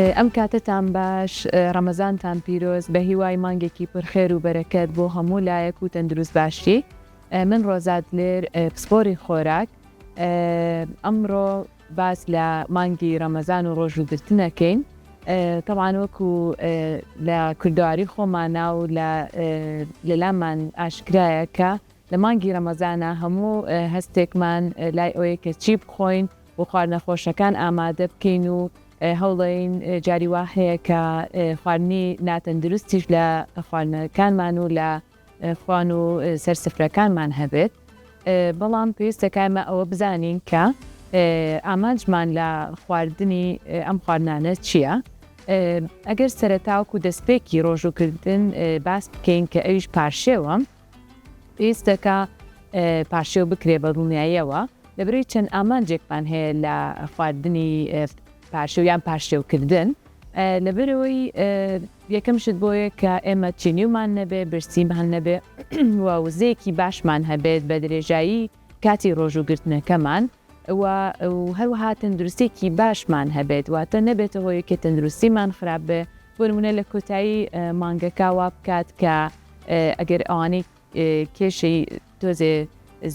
ئەم کاتتان باش ڕەمەزانتان پیرۆز بە هیوای مانگێکی پرخێر و بەرەکەت بۆ هەموو لایەک و تەندروست باشی. من ڕۆزات لێر پسپۆری خۆراک. ئەمڕۆ باس لە مانگی ڕەمەزان و ڕۆژوگرتنەکەین. تەڵان وەکو لە کوردەواری خۆمانە و لە لامان ئاشکرایە کە لە مانگی ڕەمەزانە هەموو هەستێکمان لای ئەوەیە کە چی بخۆین و خواردنە خۆشەکان ئامادە بکەین و هەوڵین جاری وا هەیە کە خواردنی ناتەندروستیش لە خواردنەکانمان و لە خوان و سەرسفرەکانمان هەبێت. بەڵام پێویستەکایمە ئەوە بزانین کە ئامانجمان لە خواردنی ئەم خواردنانە چییە؟ ئەگەر سەرەتاوەکو دەستپێکی ڕۆژوکردن باس بکەین کە ئەویش پاشێوە، پێویستەکە پاشێو بکرێ بە دڵنیاییەوە لەبەرەوەی چەند ئامانجێکمان هەیە لە خواردنی پاشێویان پاشێوکردن. لەبەرەوەی یەکەم شت بۆیە کە ئێمە چینیومان نەبێ، برسیمان نەبێ و وزەیەکی باشمان هەبێت بە درێژایی کاتی ڕۆژوگرتنەکەمان و هەروەها تەندروستێکی باشمان هەبێت، واتە نەبێتە هۆی کە تەندروستیمان خراپ بێ. بۆ نمونە لە کۆتایی مانگەکە وا بکات کە ئەگەر ئەوانەی کێشەی تۆزێ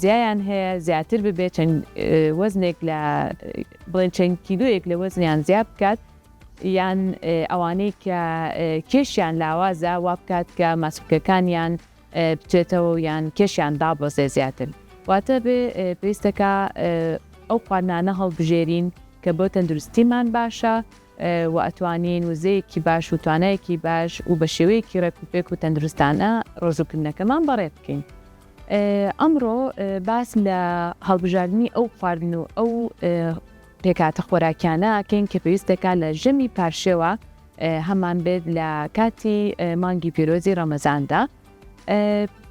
زیایان هەیە زیاتر ببێت، چەند وەزنێک لە بڵێن چەند کیلۆیەک لە وەزنیان زیاد بکات، یان ئەوانەی کە کێشیان لاوازە وا بکات کە ماسکەکانیان بچێتەوە یان کێشیان دابەزێ زیاتر. واتە بێ پێویستەکە ئەو خواردنانە هەڵبژێرین کە بۆ تەندروستیمان باشە و ئەتوانین وزەیەکی باش و توانایەکی باش و بە شێوەیەکی ڕێکوپێک و تەندروستانە ڕۆژوکردنەکەمان بەڕێ بکەین. ئەمڕۆ باس لە هەڵبژاردننی ئەو خواردن و ئەو پێکاتە خۆراکیانە ئەکەین کە پێویستەکە لە ژەمی پاشێوە هەمان بێت لە کاتی مانگی پیرۆزی ڕەمەزاندا.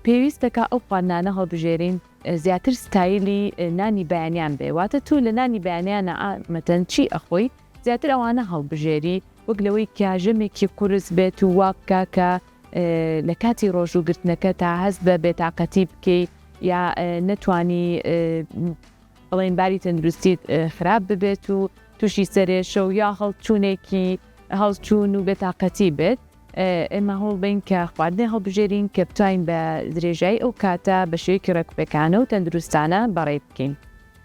پێویستەکە ئەو خواردنانە هەڵبژێرین زیاتر ستایلی نانی بەیانیان بێ، واتە تو لە نانی بەیانیانە مەتەن چی ئەخۆی زیاتر ئەوانە هەڵبژێری وەک لەوەی کە ژەمێکی قورس بێت و وا بکە کە لە کاتی ڕۆژوگرتنەکە تا هەست بە بێتاقەتی بکەی یا نەتوانی بڵێن باری تەندروستیت خراپ ببێت و تووشی سەرێشە و یا هەڵچوونێکی هەڵچوون و بێتاقەتی بێت. ئێمە هەوڵ بین کە خواردنی هەڵبژێرین کە بتوانین بە درێژایی ئەو کاتە بە شێوەیەکی ڕێکوپێکانە و تەندروستانە بەڕێ بکەین.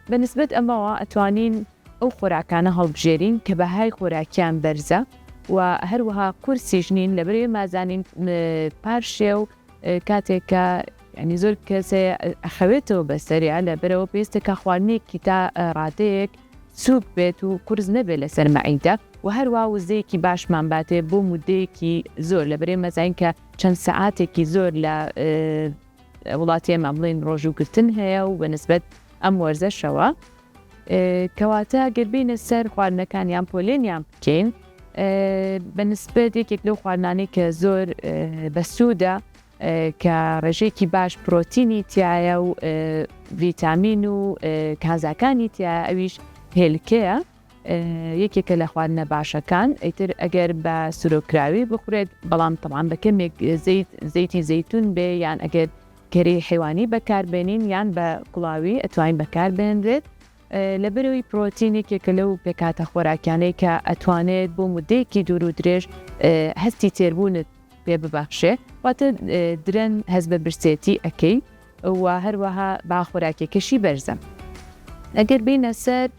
بەنسبەت ئەمەوە ئەتوانین ئەو خۆراکانە هەڵبژێرین کە بەهای خۆراکیان بەرزە و هەروەها قورسیش نین، لەبەرەوەی مازانین پاشێو کاتێککە ینی زۆر کەسێ ئەخەوێتەوە بەسەریا، لەبەرەوە پێویستەکە خواردنێکی تا ڕادەیەک سووک بێت و قورس نەبێت لەسەر مەعیدە و هەروە وزەیەکی باشمان باتێ بۆ مودەیەکی زۆر، لەبەرەوەی مەزانین کە چەند سەعاتێکی زۆر لە وڵاتی ئێمە بڵێن ڕۆژوگرتن هەیە و بەنسبەت ئەم وەرزەشەوە کەواتە گەربینە سەر خواردنەکانیان پۆلێنیان بکەین بەنسبەت یەکێک لەو خواردنانەی کە زۆر بەسوودە کە ڕێژەیەکی باش پرۆتینی تایە و ڤیتامین و کازاکانی تایە، ئەویش هێلکەیە، یەکێکە لە خواردنە باشەکان. ئەیتر ئەگەر بە سورۆکراوی بخورێت، بەڵام تەمان بە کەمێک زەیتی زەیتون بێ یان ئەگەر کەری حیوانی بەکاربێنین یان بە کوڵاوی ئەتوانین بەکاربێنرێت، لەبەرەوەی پرۆتینێکێکە لەو پێکاتە خۆراکیانەی کە ئەتوانێت بۆ مودەیەکی دوور و درێژ هەستی تێربوونت پێ ببەخشێ، واتە درەن هەست بە برسێتی ئەەکەی و هەروەها با خۆراکێکەشی بەرزە. ئەگەر بینە سەر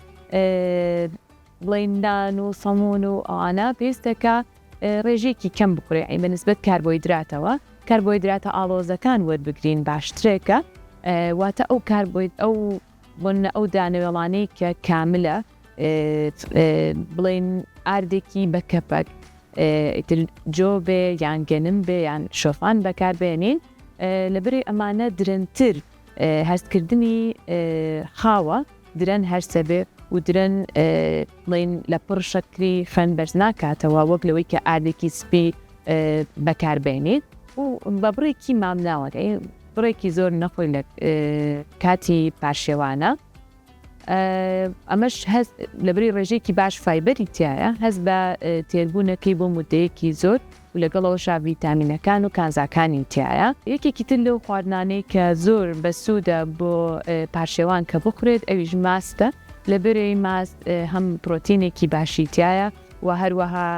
بڵێن نان و سەمون و ئەوانە پێویستەکە ڕێژێکی کەم بخورێ بەنسبەت کاربۆیدراتەوە. کاربۆیدراتە ئاڵۆزەکان وەربگرین باشترێکە، واتە ئەو ئەو بۆنە ئەو دانەوێڵانەی کە کاملە، بڵێن ئاردێکی بە کەپەک جۆ بێ یان گەنم بێ یان شۆفان بەکاربێنین، لەبەرەوەی ئەمانە درەنتر هەستکردنی خاوە، درەن هەرسە بێ و درەن بڵێن لە پڕ شەکری خوێن بەرز ناکاتەوە وەک لەوەی کە ئاردێکی سپی بەکاربێنیت و بە بڕێکی مامناوەکە بڕێکی زۆر نەخۆی لە کاتی پاشێوانە. ئەمەش هەست لەبەری ڕێژێکی باش فایبەری تایە، هەست بە تێربوونەکەی بۆ مودەیەکی زۆر و لەگەڵەوەشا ڤیتامینەکان و کانزاکانی تایە. یەکێکی تر لەو خواردنانەی کە زۆر بەسوودە بۆ پاشێوان کە بخورێت ئەویش ماستە، لەبەرەوەی ماست هەم پرۆتینێکی باشی تایە و هەروەها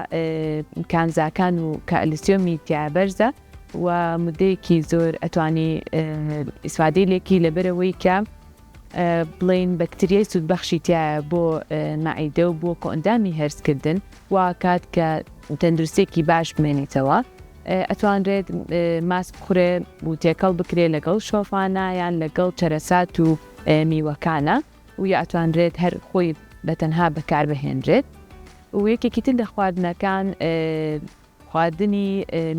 کانزاکان و کەلسیۆمی تیا بەرزە و مدەیەکی زۆر ئەتوانی ئیسفادەی لێکی لەبەرەوەی کە بڵین بەکتریای سوودبەخشی تایە بۆ مەعیدە و بۆ کۆئەندامی هەرسکردن و کات کە تەندروستێکی باش بمێنێتەوە. ئەتوانرێت ماست بخورێ و تێکەڵ بکرێ لەگەڵ شۆفانە یان لەگەڵ چەرەسات و میوەکانە و یا ئەتوانرێت هەر خۆی بەتەنها بەکار بهێنرێت. و یەکێکی تر لە خواردنەکان خواردنی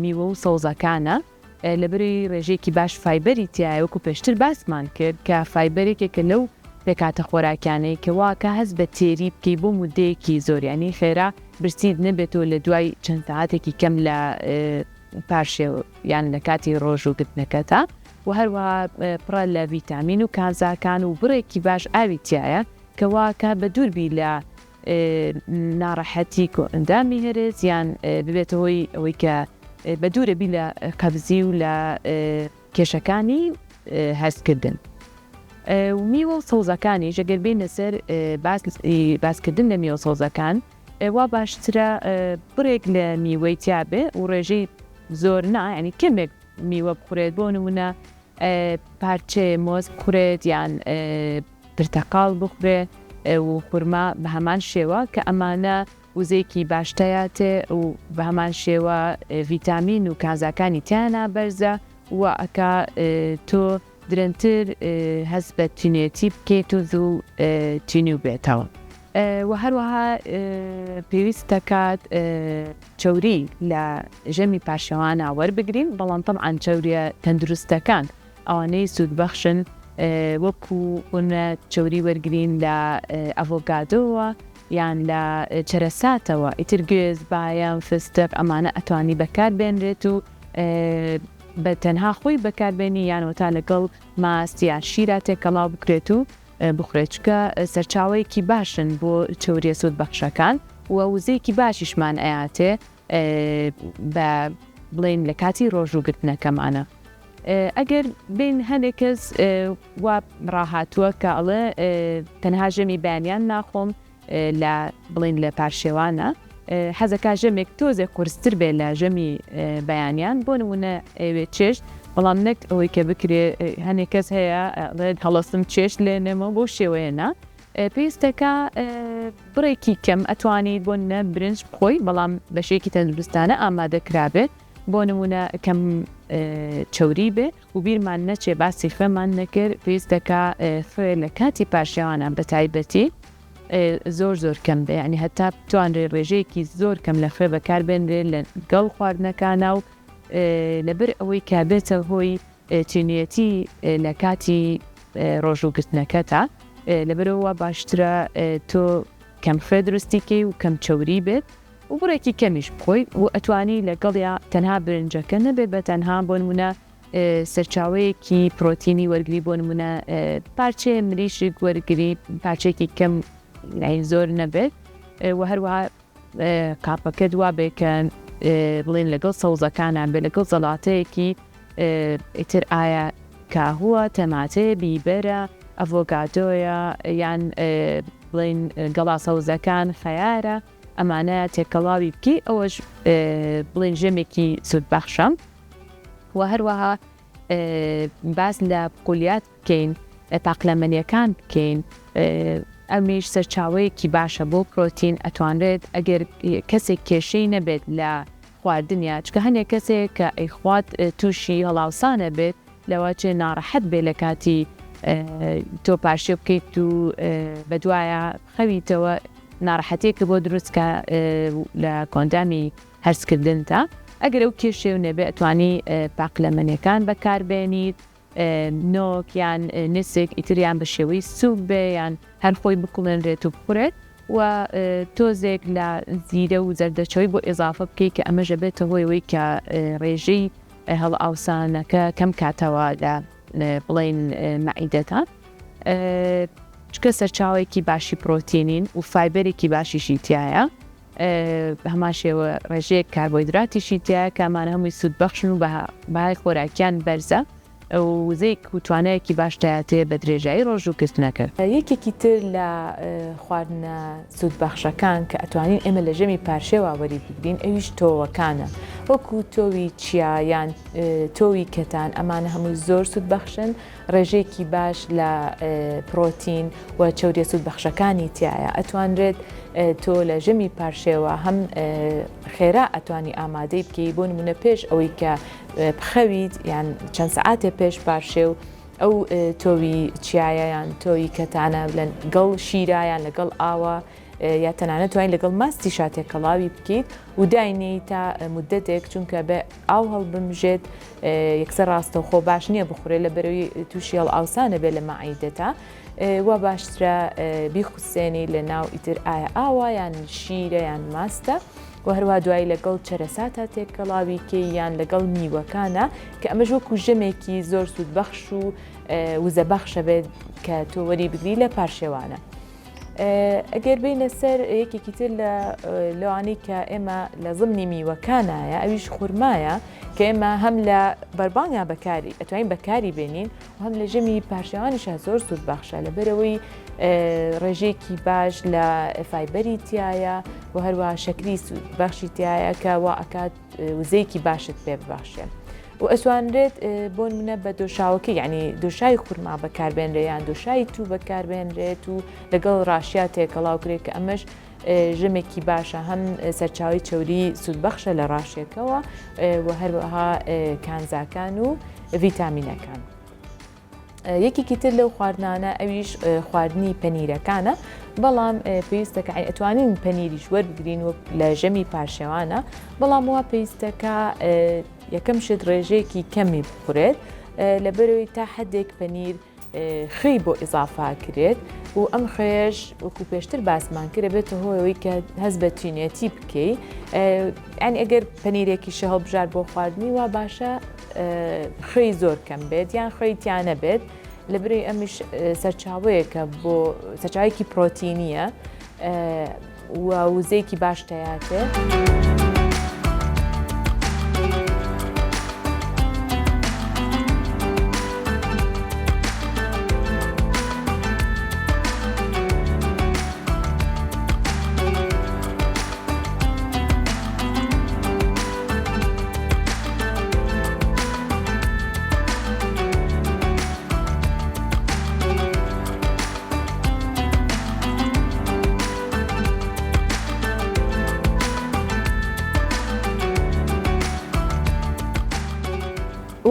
میوە و سەوزەکانە لەبەری ڕێژەیەکی باش فایبەری تایە وەکو پێشتر باسمان کرد کە فایبەرێکێکە لەو پێکاتە خۆراکانەی کە واکە هەست بە تێری بکەی بۆ مودەیەکی زۆریانی خێرا برسید نەبێتەوە لە دوای چەند ساعاتێکی کەم لە پاشێ یان لە کاتی ڕۆژ و گرتنەکەتە و هەروەها پڕە لە ڤیتامین و کانزاکان و بڕێکی باش ئاوی تایە کە واکە بە دووربی لە ناڕەحەتی کۆئەندامی هەرس یان ببێتە هۆی ئەوەی کە بە دوورەبی لە قەبزی و لە کێشەکانی هەستکردن. میوە و سەوزەکانی ژەگەر بێنە سەر باسکردن لە میوە سەوزەکان وا باشترە بڕێک لە میوەی تیابێ و ڕێژەی زۆر ینی کەمێک میوە بخورێت بۆ نمونە پارچێ مۆز بخورێت یان پرتەقاڵ بخورێ و خورما بە هەمان شێوە کە ئەمانە وزەیەکی باشتەیاتێ و بە هەمان شێوە ڤیتامین و کانزاکانی تیانە بەرزە و ئەکا تۆ درەنتر هەست بە تونێتی بکەیت و زوو تینی و بێتەوە. و هەروەها پێویستە کات چەوری لە ژەمی پاشەوانە وەربگرین بەڵام تەمعان چەوریە تەندروستەکان ئەوانەی سوودبەخشن وەکو چەوری وەرگرین لە ئەڤۆکادۆوە یان لە چەرەساتەوە ئیتر گوێز بایان فستق ئەمانە ئەتوانی بەکار بێنرێت و بە تەنها خۆی بەکاربێنی یانەوە تا لەگەڵ ماست یان شیرە تێکەڵاو بکرێت و بخورێت چکە سەرچاوەیەکی باشن بۆ چەوریە سوودبەخشەکان و وزەیەکی باشیشمان ئەیاتێ بە بڵێن لە کاتی ڕۆژ و گرتنەکەمانە. ئەگەر بین هەندێک کەس وا ڕاهاتووە کە ئەڵێ تەنها ژەمی بەیانیان ناخۆم لە بڵین لە پاشێوانە حەزەکە ژەمێک تۆزێک قورستر بێ لە ژەمی بەیانیان بۆ نمونە ئەوێ چێشت بەڵام نەک ئەوەی کە بکرێ هەندێک کەس هەیە هەڵەستم چێشت لێنێمە بۆ شێوەیەنە پێویستەکە بڕێکی کەم ئەتوانیت بۆ نە برنج بخۆی بەڵام بەشێکی تەندروستانە ئامادەکرابێت بۆ نمونە کەم چەوری بێ و بیرمان نەچێ باسی خوێمان نەکرد پێویستەکە خوێ لە کاتی پاشێوانە بە تایبەتی زۆر کەم بێ ینی هەتا توانرێ ڕێژەیەکی زۆر کەم لە خوێ بەکاربێنرێ لە گەڵ خواردنەکانە و لەبەر ئەوەی کابێتە هۆی چینەتی لە کاتی ڕۆژ و گرتنەکەتە لەبەرەوە باشترە تۆ کەم خوێ دروستیکەی و کەم چەوری بێت و بڕێکی کەمیش بخۆی و ئەتوانی لەگەڵیا تەنها برنجەکە نەبێت بە تەنها بۆ نمونە سەرچاوەیەکی پرۆتینی وەرگری بۆ نمونە پارچێ مریشی وەرگری پارچێکی کەم زۆر نەبێت و هەروەها کاپەکە دوا بێکەن بڵێن لەگەڵ سەوزەکانان بێ لەگەڵ زەڵاتەیەکی ئیتر ئایا کاهووە تەماتێ بیبەرە ئەڤۆکادۆیە یان بڵێن گەڵا سەوزەکان خەیارە ئەمانە تێکەڵاوی بکەی ئەوەش بڵێن ژەمێکی سوودبەخشە و هەروەها باس لە قولیات بکەین پاقلەمەنیەکان بکەین ئەمیش سەرچاوەیەکی باشە بۆ پرۆتین ئەتوانرێت ئەگەر کەسێک کێشەی نەبێت لە خواردنیا چکە هەندێک کەسێک کە ئەیخوات تووشی هەڵاوسانە بێت لەوەچێ ناڕەحەت بێ لە کاتی تۆ پاشێ بکەیت و بەدوایە خەویتەوە ناڕەحەتێکە بۆ دروستکە لە کۆندامی هەرسکردنتە ئەگەر ئەو کێشێ و نەبێ ئەتوانی پاقلەمەنیەکان بەکاربێنیت نۆک یان نسک ئیتریان بە شێوەی سووب بێ یان هەر خۆی بکڵێنرێت و بخورێت و تۆزێک لە زیرە و زەردەچەوەی بۆ ئێزافە بکەیت کە ئەمەژە بێتە هۆیەوەی کە ڕێژەی هەڵ ئاوسانەکە کەم کاتەوە لە بڵێن مەعیدەتە چکە سەرچاوێکی باشی پرۆتینین و فایبەرێکی باشیشی تایە هەمان شێوە ڕێژەیەک کاربۆیدراتیشی تایە کەمانە هەمووی سوودبەخشن و بەهای خۆراکیان بەرزە وزەیەک و توانایەکی باش دەهاتێ بە درێژایی ڕۆژ و کردنەکە. یەکێکی تر لە خواردنە سوودبەخشەکان کە ئەتوانین ئێمە لە ژەمی پارشێوە وەری بگرین ئەویش تۆوەکانە، وەکو تۆوی چیا یان تۆوی کەتان، ئەمانە هەموو زۆر سوودبەخشن، ڕێژەیەکی باش لە پرۆتین و چەوریە سوودبەخشەکانی تایە. ئەتوانرێت تۆ لە ژەمی پارشێوە هەم خێرا ئەتوانی ئامادەی بکەی، بۆ نمونە پێش ئەوەی کە بخەویت یان چەند سەعاتێ پێش پارشێو ئەو تۆوی چیایە یان تۆوی کەتانە لەگەڵ شیرایان لەگەڵ ئاوە یا تەنانەت توانین لەگەڵ ماستی شاتێک کەڵاوی بکەیت و داینی تا مدەتێک، چونکە بە ئاو هەڵبمژێت یەکسەر ڕاستەوخۆ باش نییە بخورێت لە بەرەوەی تووشی هەڵ ئاوسانە بێت لە مەعیدەتا، وە باشترە بیخوسێنی لە ناو ئیتر ئایا ئاوا یان شیرە یان ماستە و هەروە دوایی لەگەڵ چەرەساتە تێکەڵاوی کەی یان لەگەڵ میوەکانە کە ئەمەش وەکو ژەمێکی زۆر سوودبەخش و وزەبەخشە بێت کە تۆ وەری بگری لە پارشێوانە. ئەگەر بینە سەر یەکێکی تر لەوانەی کە ئێمە لە ضمنی میوەکانایە ئەویش خورمایە کە ئێمە هەم لە بەربانیا بەکاری ئەتوانین بەکاری بێنین و هەم لە ژەمی پارشێوانیشە زۆر سوودبەخشە لەبەرەوەی ڕێژەیەکی باش لە فایبەری تایە و هەروە شەکری بەخشی تایە کە وا ئەکات وزەیەکی باشت پێ بباشێن و ئەتوانرێت بۆ نمونە بە دۆشاوەکە یعنی دۆشای خورما بەکاربێنرێت یان دۆشای تو بەکاربێنرێت و لەگەڵ ڕاشیا تێکەڵاوکرێت کە ئەمەش ژەمێکی باشە، هەم سەرچاوی چەوری سوودبەخشە لە ڕاشیەکەوە و هەروەها کانزاکان و ڤیتامینەکان. یەکێکی تر لەو خواردنانە ئەویش خواردنی پەنیرەکانە، بەڵام پێویستەکە ئەتوانین پەنیریش وەربگرین و لە ژەمی پارشێوانە، بەڵام وا پێویستەکە یەکەم شت ڕێژەیەکی کەمی بخورێت لەبەرەوەی تا حدێک پەنیر خەی بۆ ئیزافا کرێت و ئەم خێش وەکو پێشتر باسمان کرێ بێتە هۆیەوەی کە هەست بە توینێتی بکەی، ئەنی ئەگەر پەنیرێکیشە هەڵبژار بۆ خواردنی وا باشە خەی زۆر کەم بێت یان خەیتیانە بێت، لەبەرەوەی ئەمیش سەرچاوەیەکە بۆ سەرچاوەیەکی پرۆتینیە و وزەیەکی باش تەیاتێ.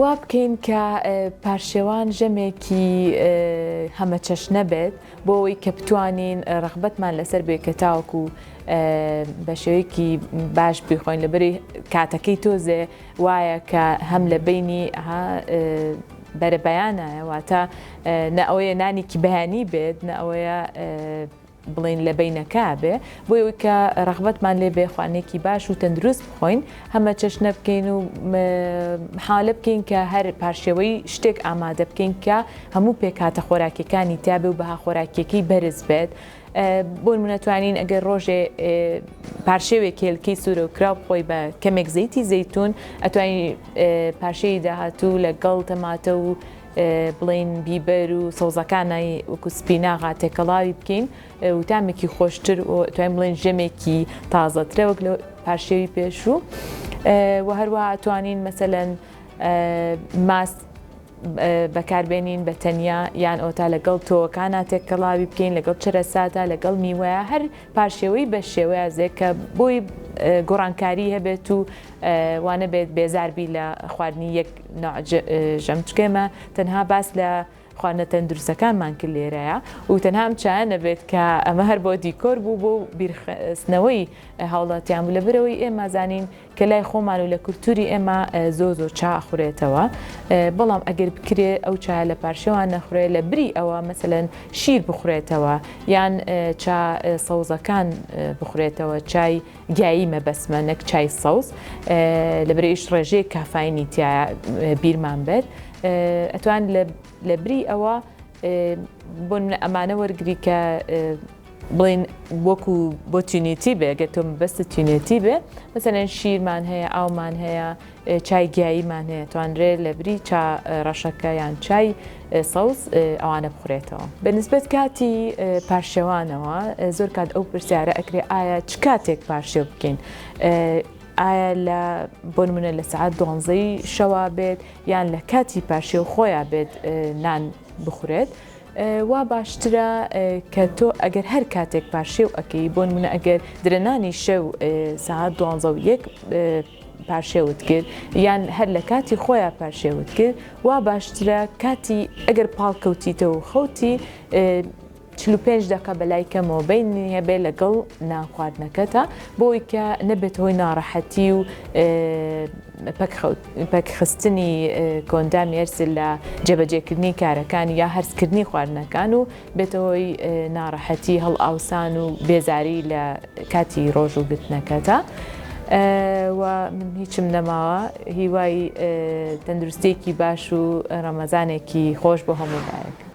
وا بکەین کە پارشێوان ژەمێکی هەمە چەشنە بێت بۆ ئەوەی کە بتوانین ڕەغبەتمان لەسەر بێت کە تاوەکو بە شێوەیەکی باش بخۆین، لەبەری کاتەکەی تۆزێ وایە کە هەم لە بینی بەرەبەیانایە واتە نە ئەوەیە نانێکی بەیانی بێت نە ئەوەیە بڵین لە بینەکە بێ، بۆ ئەوەی کە ڕەغبەتمان لێ بێ خوانێکی باش و تەندروست بخۆین، هەمە چەشنە بکەین و حالە بکەین کە هەر پارشێوەی شتێک ئامادە بکەین کە هەموو پێکاتە خۆراکیەکانی تابێ و بەها خۆراکیەکەی بەرز بێت. بۆ نمونەتوانین ئەگەر ڕۆژێ پارشێوێک هێلکەی سوورە و کراو بخۆی بە کەمێک زەیتی زەیتون، ئەتوانی پارشەی داهاتوو لەگەڵ تەماتە و بڵین بیبەر و سەوزەکانی وەکو سپیناغا تێکەڵاوی بکەین و تامێکی خۆشتر و توانین بڵین ژەمێکی تازەترە وەک لە پارشێوی پێشوو و هەروەها ئەتوانین مەسەلەن ماست بەکاربێنین بە تەنیا یان ئۆتا لەگەڵ تۆوەکانە تێکەڵاوی بکەین لەگەڵ چرەساتە لەگەڵ میوەیە، هەر پارشێوەی بە شێوەیە زێ کە بۆی گۆڕانکاری هەبێت و وانە بێت بێزاربی لە خواردنی یەک ژەم چکێمە تەنها باس لە خواردنە تەندروستەکانمان کرد لێرەیە و تەنها ئەم چایە نەبێت کە ئەمە هەر بۆ دیکۆر بوو بۆ بیرخستنەوەی هاوڵاتیان بوو، لەبەرەوەی ئێمە زانین کە لای خۆمان و لە کولتوری ئێمە زۆر چا ئەخورێتەوە، بەڵام ئەگەر بکرێ ئەو چایە لە پارشێوان نەخورێت لە بری ئەوە مەسەلەن شیر بخورێتەوە یان چا سەوزەکان بخورێتەوە، چای گیایی مەبەسمە نەک چای سەوز، لەبەرەوەیش ڕێژەیە کافاینی تایە بیرمان بێت، ئەتوان لە بری ئەوە بۆ ئەمانە وەرگری کە بڵین وەکو بۆ تونێتی بێ ئەگەر تۆ بەستە تونێتی بێ مەسەرەن شیرمان هەیە ئاومان هەیە چای گیاییمان هەیە توانرێت لە بری چا ڕەشەکە یان چای سەوز ئەوانە بخورێتەوە بەنسبەت کاتی پارشێوانەوە زۆر کات ئەو پرسیارە ئەکرێ ئایا چ کاتێک پارشێو بکەین ئایا لە بۆ نمونە لە سەعات 12 شەوا بێت یان لە کاتی پارشێو خۆیان بێت نان بخورێت وا باشترە کە تۆ ئەگەر هەر کاتێک پارشێو ئەەکەی بۆ نمونە ئەگەر درێنانی شەو ساعات 12 پارشێوت کرد یان هەر لە کاتی خۆیان پارشێوت کرد وا باشترە کاتی ئەگەر پاڵکەوتیتەوە خەوتی 45 دقه بەلای کەمەوە بینی هەبێ لەگەڵ نانخواردنەکەتە بۆی کە نەبێت هۆی ناڕەحەتی و پەکخستنی کۆندامی هەرسل لە جێبەجێکردنی کارەکان یا هەرسکردنی خواردنەکان و بێتەوەی ناڕەحەتی هەڵ ئاوسان و بێزاری لە کاتی ڕۆژ و گرتنەکەتە. و من هیچم نەماوە هیوای تەندروستێکی باش و ڕەمەزانێکی خۆش بۆ هەموو لایەک.